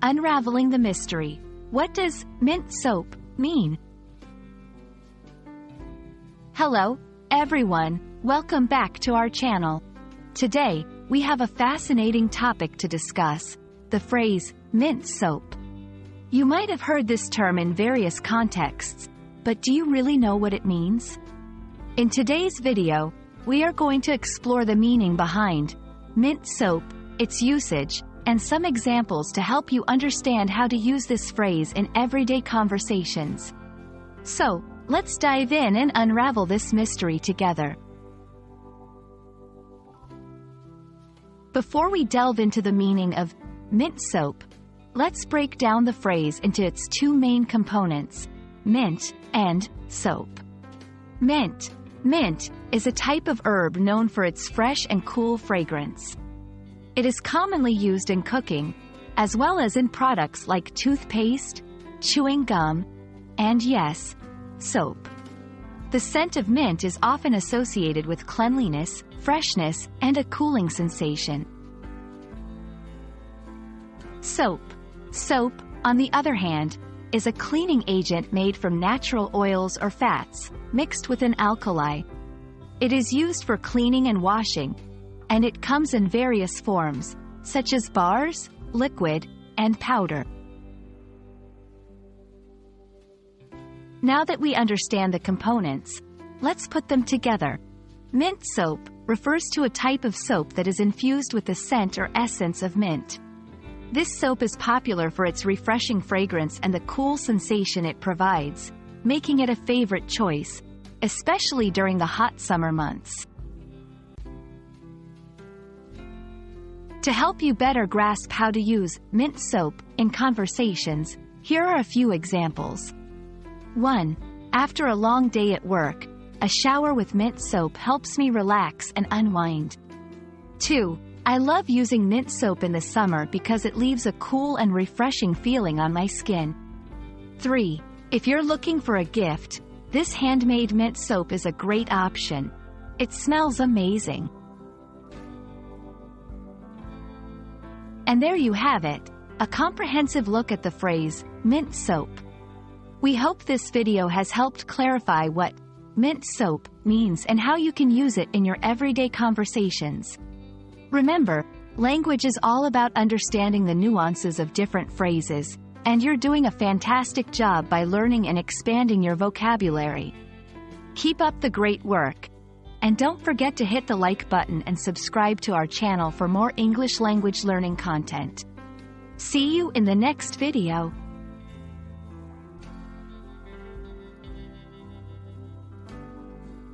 Unraveling the Mystery. What does mint soap mean? Hello, everyone. Welcome back to our channel. Today, we have a fascinating topic to discuss, the phrase, mint soap. You might have heard this term in various contexts, but do you really know what it means? In today's video, we are going to explore the meaning behind mint soap, its usage, and some examples to help you understand how to use this phrase in everyday conversations. So, let's dive in and unravel this mystery together. Before we delve into the meaning of mint soap, let's break down the phrase into its two main components, mint and soap. Mint is a type of herb known for its fresh and cool fragrance. It is commonly used in cooking, as well as in products like toothpaste, chewing gum, and yes, soap. The scent of mint is often associated with cleanliness, freshness, and a cooling sensation. Soap, on the other hand, is a cleaning agent made from natural oils or fats, mixed with an alkali. It is used for cleaning and washing, and it comes in various forms, such as bars, liquid, and powder. Now that we understand the components, let's put them together. Mint soap refers to a type of soap that is infused with the scent or essence of mint. This soap is popular for its refreshing fragrance and the cool sensation it provides, making it a favorite choice, especially during the hot summer months. To help you better grasp how to use mint soap in conversations, here are a few examples. 1. After a long day at work, a shower with mint soap helps me relax and unwind. 2. I love using mint soap in the summer because it leaves a cool and refreshing feeling on my skin. 3. If you're looking for a gift, this handmade mint soap is a great option. It smells amazing. And there you have it, a comprehensive look at the phrase, mint soap. We hope this video has helped clarify what mint soap means and how you can use it in your everyday conversations. Remember, language is all about understanding the nuances of different phrases, and you're doing a fantastic job by learning and expanding your vocabulary. Keep up the great work. And don't forget to hit the like button and subscribe to our channel for more English language learning content. See you in the next video.